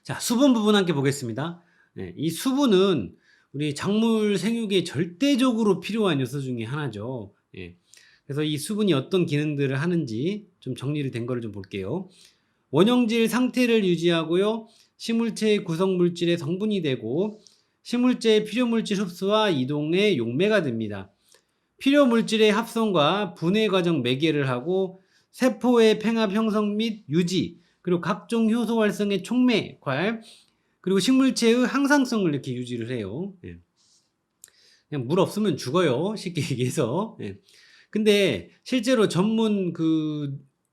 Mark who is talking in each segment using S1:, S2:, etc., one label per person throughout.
S1: 자, 수분 부분 함께 보겠습니다. 네, 이 수분은 우리 작물 생육에 절대적으로 필요한 요소 중에 하나죠. 예. 그래서 이 수분이 어떤 기능들을 하는지 좀 정리를 된 거를 좀 볼게요. 원형질 상태를 유지하고요. 식물체의 구성 물질의 성분이 되고 식물체의 필요 물질 흡수와 이동의 용매가 됩니다. 필요 물질의 합성과 분해 과정 매개를 하고 세포의 팽합 형성 및 유지, 그리고 각종 효소 활성의 촉매, 괄, 그리고 식물체의 항상성을 이렇게 유지를 해요. 예. 그냥 물 없으면 죽어요. 쉽게 얘기해서. 예. 근데 실제로 전문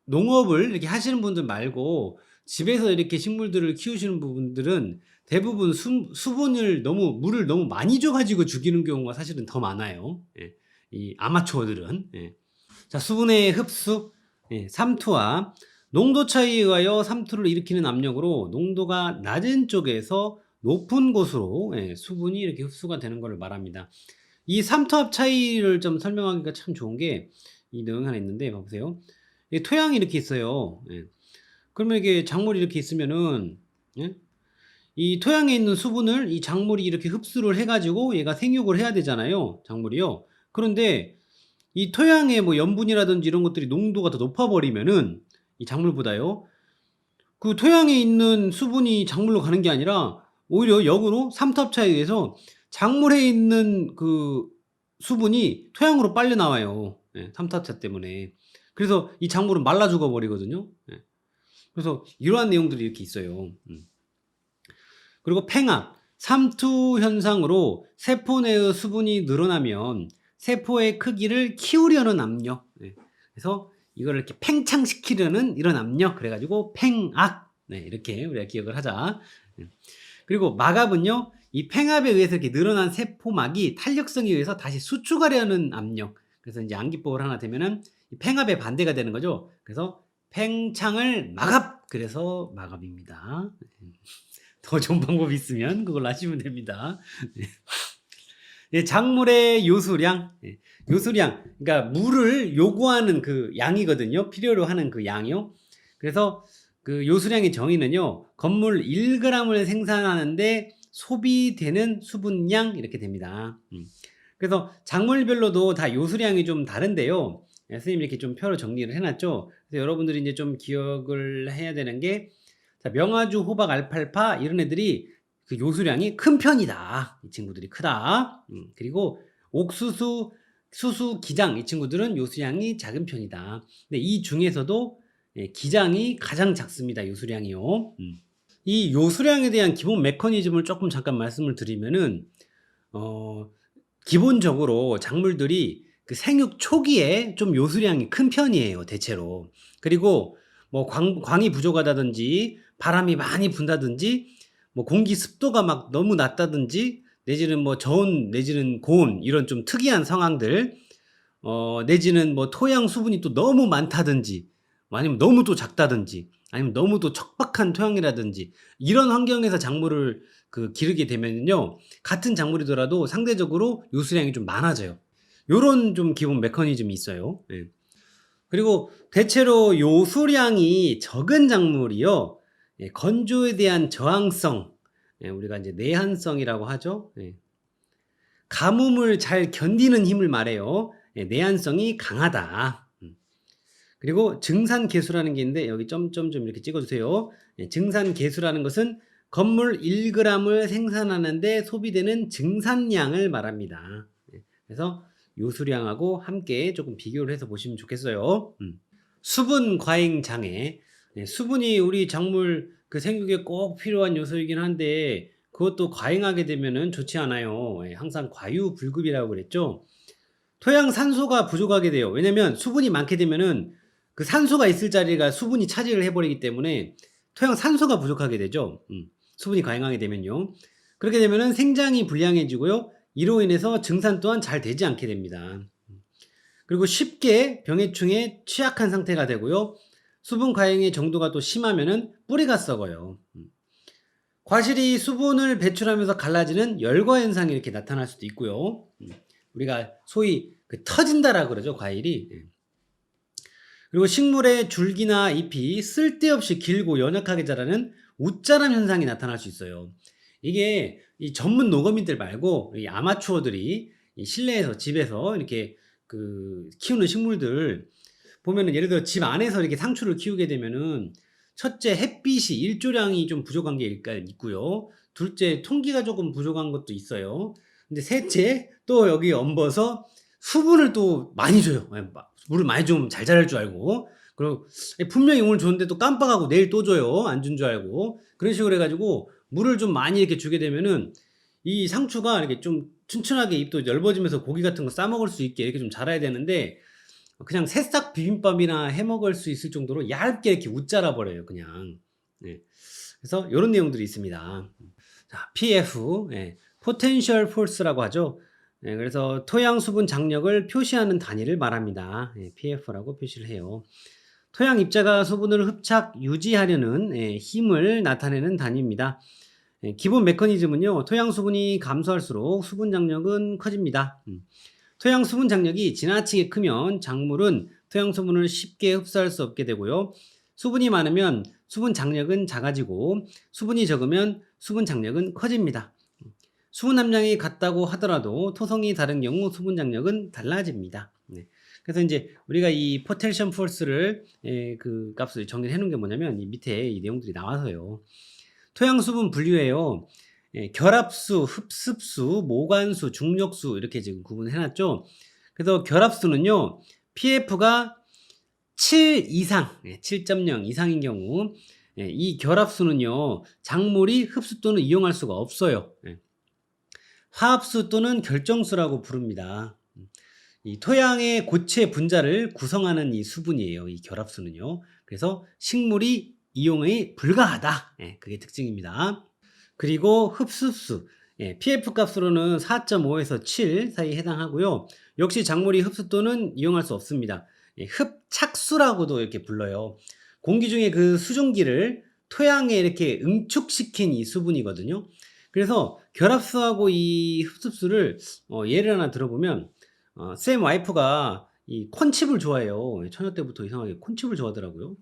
S1: 농업을 이렇게 하시는 분들 말고 집에서 이렇게 식물들을 키우시는 분들은 대부분 수분을 물을 너무 많이 줘가지고 죽이는 경우가 사실은 더 많아요. 예. 이 아마추어들은. 예. 자, 수분의 흡수, 예, 삼투압. 농도 차이에 의하여 삼투를 일으키는 압력으로 농도가 낮은 쪽에서 높은 곳으로 수분이 이렇게 흡수가 되는 것을 말합니다. 이 삼투압 차이를 좀 설명하기가 참 좋은 게 이 내용 하나 있는데 봐보세요. 이 토양이 이렇게 있어요. 예. 그러면 이게 작물이 이렇게 있으면은 예? 이 토양에 있는 수분을 이 작물이 이렇게 흡수를 해가지고 얘가 생육을 해야 되잖아요. 작물이요. 그런데 이 토양의 뭐 염분이라든지 이런 것들이 농도가 더 높아버리면은 이 작물보다요. 그 토양에 있는 수분이 작물로 가는 게 아니라 오히려 역으로 삼투압 차에 의해서 작물에 있는 그 수분이 토양으로 빨려 나와요. 예, 삼투압차 때문에. 그래서 이 작물은 말라 죽어 버리거든요. 예. 그래서 이러한 내용들이 이렇게 있어요. 그리고 팽압, 삼투 현상으로 세포 내의 수분이 늘어나면 세포의 크기를 키우려는 압력. 네. 그래서 이걸 이렇게 팽창시키려는 이런 압력. 그래가지고 팽압. 네, 이렇게 우리가 기억을 하자. 네. 그리고 막압은요, 이 팽압에 의해서 이렇게 늘어난 세포막이 탄력성에 의해서 다시 수축하려는 압력. 그래서 이제 암기법을 하나 되면은 이 팽압의 반대가 되는 거죠. 그래서 팽창을 막압. 그래서 막압입니다. 더 좋은 방법이 있으면 그걸로 하시면 됩니다. 예, 작물의 요수량, 예, 요수량, 그러니까 물을 요구하는 그 양이거든요. 필요로 하는 그 양이요. 그래서 그 요수량의 정의는요, 건물 1g을 생산하는데 소비되는 수분량 이렇게 됩니다. 그래서 작물별로도 다 요수량이 좀 다른데요. 예, 선생님이 이렇게 좀 표로 정리를 해놨죠. 그래서 여러분들이 이제 좀 기억을 해야 되는 게, 자, 명아주, 호박, 알팔파 이런 애들이 그 요수량이 큰 편이다. 이 친구들이 크다. 그리고 옥수수, 수수, 기장 이 친구들은 요수량이 작은 편이다. 근데 이 중에서도 기장이 가장 작습니다. 요수량이요. 이 요수량에 대한 기본 메커니즘을 조금 잠깐 말씀을 드리면은 기본적으로 작물들이 그 생육 초기에 좀 요수량이 큰 편이에요. 대체로. 그리고 뭐 광이 부족하다든지 바람이 많이 분다든지 뭐 공기 습도가 막 너무 낮다든지 내지는 뭐 저온 내지는 고온 이런 좀 특이한 상황들 내지는 뭐 토양 수분이 또 너무 많다든지 아니면 너무 또 작다든지 아니면 너무 또 척박한 토양이라든지 이런 환경에서 작물을 기르게 되면요 같은 작물이더라도 상대적으로 요수량이 좀 많아져요. 요런 좀 기본 메커니즘이 있어요. 예. 그리고 대체로 요수량이 적은 작물이요. 예, 건조에 대한 저항성, 예, 우리가 이제 내한성이라고 하죠. 예. 가뭄을 잘 견디는 힘을 말해요. 예, 내한성이 강하다. 그리고 증산계수라는 게 있는데 여기 점점점 이렇게 찍어주세요. 예, 증산계수라는 것은 건물 1g을 생산하는데 소비되는 증산량을 말합니다. 예, 그래서 요수량하고 함께 조금 비교를 해서 보시면 좋겠어요. 수분 과잉 장애. 네, 수분이 우리 작물 그 생육에 꼭 필요한 요소이긴 한데 그것도 과잉하게 되면은 좋지 않아요. 예, 항상 과유불급이라고 그랬죠. 토양 산소가 부족하게 돼요. 왜냐면 수분이 많게 되면은 그 산소가 있을 자리가 수분이 차지를 해버리기 때문에 토양 산소가 부족하게 되죠. 수분이 과잉하게 되면요. 그렇게 되면은 생장이 불량해지고요. 이로 인해서 증산 또한 잘 되지 않게 됩니다. 그리고 쉽게 병해충에 취약한 상태가 되고요. 수분 과잉의 정도가 또 심하면은 뿌리가 썩어요. 과실이 수분을 배출하면서 갈라지는 열과 현상이 이렇게 나타날 수도 있고요. 우리가 소위 터진다라고 그러죠, 과일이. 그리고 식물의 줄기나 잎이 쓸데없이 길고 연약하게 자라는 웃자람 현상이 나타날 수 있어요. 이게 이 전문 농업인들 말고 이 아마추어들이 이 실내에서 집에서 이렇게 키우는 식물들 보면은 예를 들어 집 안에서 이렇게 상추를 키우게 되면은 첫째 햇빛이 일조량이 좀 부족한 게 일단 있고요. 둘째 통기가 조금 부족한 것도 있어요. 근데 셋째 또 여기 얹어서 수분을 또 많이 줘요. 예, 물을 많이 주면 잘 자랄 줄 알고. 그리고 분명히 오늘 줬는데 또 깜빡하고 내일 또 줘요. 안 준 줄 알고. 그런 식으로 해가지고 물을 좀 많이 이렇게 주게 되면은 이 상추가 이렇게 좀 튼튼하게 잎도 넓어지면서 고기 같은 거 싸 먹을 수 있게 이렇게 좀 자라야 되는데 그냥 새싹 비빔밥이나 해 먹을 수 있을 정도로 얇게 이렇게 웃자라 버려요, 그냥. 네. 그래서 요런 내용들이 있습니다. 자, PF, 예, Potential Force라고 하죠. 예, 그래서 토양 수분 장력을 표시하는 단위를 말합니다. 예, PF라고 표시를 해요. 토양 입자가 수분을 흡착 유지하려는 힘을 나타내는 단위입니다. 기본 메커니즘은요, 토양 수분이 감소할수록 수분 장력은 커집니다. 토양 수분 장력이 지나치게 크면 작물은 토양 수분을 쉽게 흡수할 수 없게 되고요. 수분이 많으면 수분 장력은 작아지고 수분이 적으면 수분 장력은 커집니다. 수분 함량이 같다고 하더라도 토성이 다른 경우 수분 장력은 달라집니다. 네. 그래서 이제 우리가 이 포텐셜 포스를 그 값을 정리해 놓은 게 뭐냐면 이 밑에 이 내용들이 나와서요. 토양 수분 분류에요. 결합수, 흡습수, 모관수, 중력수 이렇게 지금 구분해 놨죠. 그래서 결합수는요. PF가 7 이상, 7.0 이상인 경우 이 결합수는요. 작물이 흡수 또는 이용할 수가 없어요. 화합수 또는 결정수라고 부릅니다. 이 토양의 고체 분자를 구성하는 이 수분이에요. 이 결합수는요. 그래서 식물이 이용이 불가하다. 그게 특징입니다. 그리고 흡수수, PF 값으로는 4.5에서 7 사이에 해당하고요. 역시 작물이 흡수 또는 이용할 수 없습니다. 흡착수라고도 이렇게 불러요. 공기 중에 그 수증기를 토양에 이렇게 응축시킨 이 수분이거든요. 그래서 결합수하고 이 흡습수를 예를 하나 들어보면 쌤 와이프가 이 콘칩을 좋아해요. 처녀 때부터 이상하게 콘칩을 좋아하더라고요.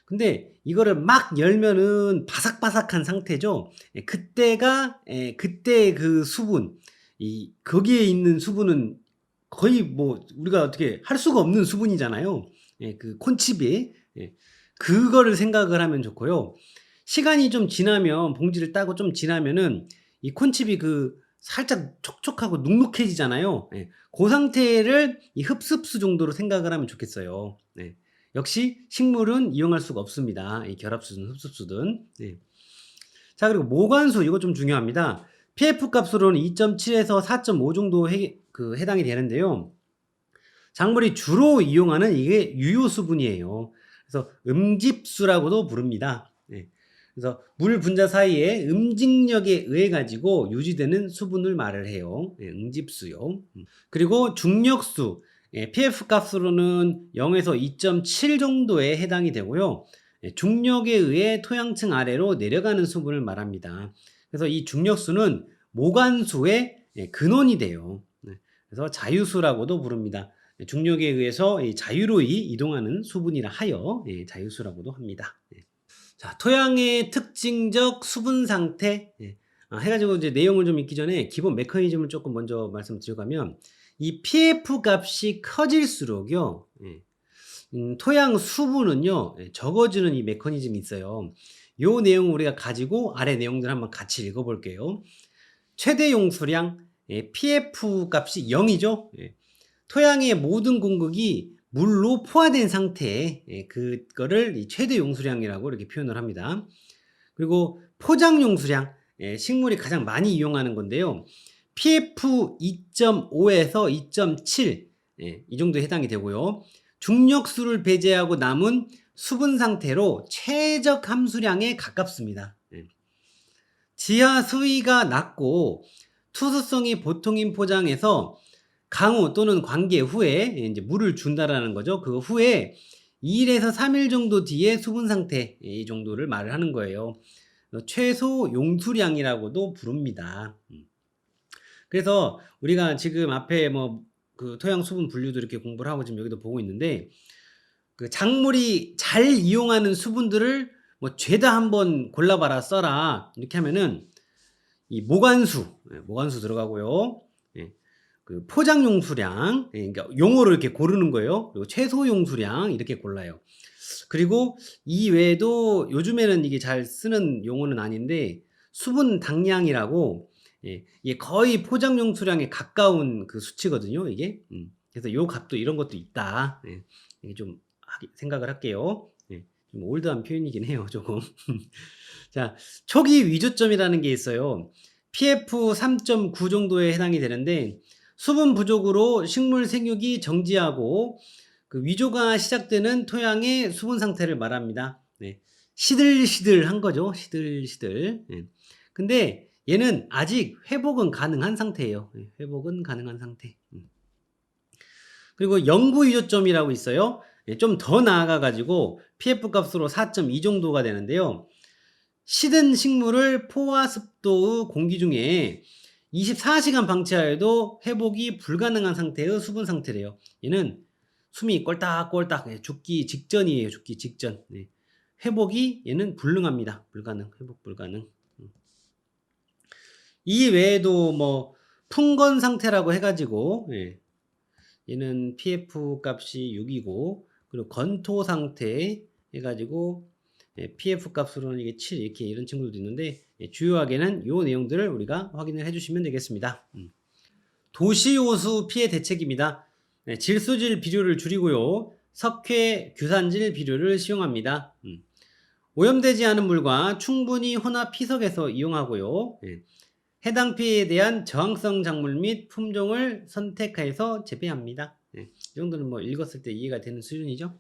S1: 근데 이거를 막 열면은 바삭바삭한 상태죠. 그때가 그때 그 수분, 거기에 있는 수분은 거의 뭐 우리가 어떻게 할 수가 없는 수분이잖아요. 그 콘칩이. 그거를 생각을 하면 좋고요. 시간이 좀 지나면 봉지를 따고 좀 지나면은 이 콘칩이 살짝 촉촉하고 눅눅해지잖아요. 그 상태를 이 흡습수 정도로 생각을 하면 좋겠어요. 역시 식물은 이용할 수가 없습니다. 이 결합수든 흡습수든. 자, 그리고 모관수 이거 좀 중요합니다. PF 값으로는 2.7에서 4.5 정도 해당이 되는데요. 작물이 주로 이용하는 이게 유효 수분이에요. 그래서 음집수라고도 부릅니다. 그래서 물 분자 사이에 음직력에 의해 가지고 유지되는 수분을 말을 해요. 음집수요. 그리고 중력수, PF 값으로는 0에서 2.7 정도에 해당이 되고요. 중력에 의해 토양층 아래로 내려가는 수분을 말합니다. 그래서 이 중력수는 모관수의 근원이 돼요. 그래서 자유수라고도 부릅니다. 중력에 의해서 자유로이 이동하는 수분이라 하여 자유수라고도 합니다. 자, 토양의 특징적 수분 상태 해가지고 이제 내용을 좀 읽기 전에 기본 메커니즘을 조금 먼저 말씀드려가면 이 PF 값이 커질수록요 토양 수분은요 적어지는 이 메커니즘이 있어요. 요 내용 우리가 가지고 아래 내용들 한번 같이 읽어볼게요. 최대 용수량 PF 값이 0이죠. 토양의 모든 공급이 물로 포화된 상태에 그거를 이 최대 용수량이라고 이렇게 표현을 합니다. 그리고 포장 용수량, 식물이 가장 많이 이용하는 건데요. PF 2.5에서 2.7 이 정도 해당이 되고요. 중력수를 배제하고 남은 수분 상태로 최적 함수량에 가깝습니다. 지하 수위가 낮고 투수성이 보통인 포장에서 강우 또는 관계 후에 이제 물을 준다라는 거죠. 그 후에 2일에서 3일 정도 뒤에 수분 상태 이 정도를 말을 하는 거예요. 최소 용수량이라고도 부릅니다. 그래서 우리가 지금 앞에 그 토양 수분 분류도 이렇게 공부를 하고 지금 여기도 보고 있는데 그 작물이 잘 이용하는 수분들을 뭐 죄다 한번 골라봐라 써라 이렇게 하면은 이 모관수, 모관수 들어가고요. 예, 그 포장 용수량, 그러니까 용어를 이렇게 고르는 거예요. 그리고 최소 용수량 이렇게 골라요. 그리고 이 외에도 요즘에는 이게 잘 쓰는 용어는 아닌데 수분 당량이라고, 이게 거의 포장 용수량에 가까운 그 수치거든요, 이게. 그래서 요 값도 이런 것도 있다. 이게 좀 생각을 할게요. 좀 올드한 표현이긴 해요, 조금. 자, 초기 위조점이라는 게 있어요. PF 3.9 정도에 해당이 되는데 수분 부족으로 식물 생육이 정지하고 그 위조가 시작되는 토양의 수분 상태를 말합니다. 시들시들한 거죠. 시들시들. 근데 얘는 아직 회복은 가능한 상태예요. 회복은 가능한 상태. 그리고 영구 위조점이라고 있어요. 좀 더 나아가 가지고 PF 값으로 4.2 정도가 되는데요. 시든 식물을 포화 습도의 공기 중에 24시간 방치하여도 회복이 불가능한 상태의 수분 상태래요. 얘는 숨이 꼴딱꼴딱 죽기 직전이에요. 죽기 직전. 회복이 얘는 불능합니다. 불가능. 회복 불가능. 이 외에도 뭐 풍건 상태라고 해가지고 얘는 PF 값이 6이고 그리고 건토 상태 해가지고 PF 값으로는 이게 7 이렇게 이런 친구들도 있는데 주요하게는 요 내용들을 우리가 확인을 해주시면 되겠습니다. 도시호수 피해 대책입니다. 질소질 비료를 줄이고요. 석회 규산질 비료를 시용합니다. 오염되지 않은 물과 충분히 혼합 피석해서 이용하고요. 해당 피해에 대한 저항성 작물 및 품종을 선택해서 재배합니다. 이 정도는 뭐 읽었을 때 이해가 되는 수준이죠.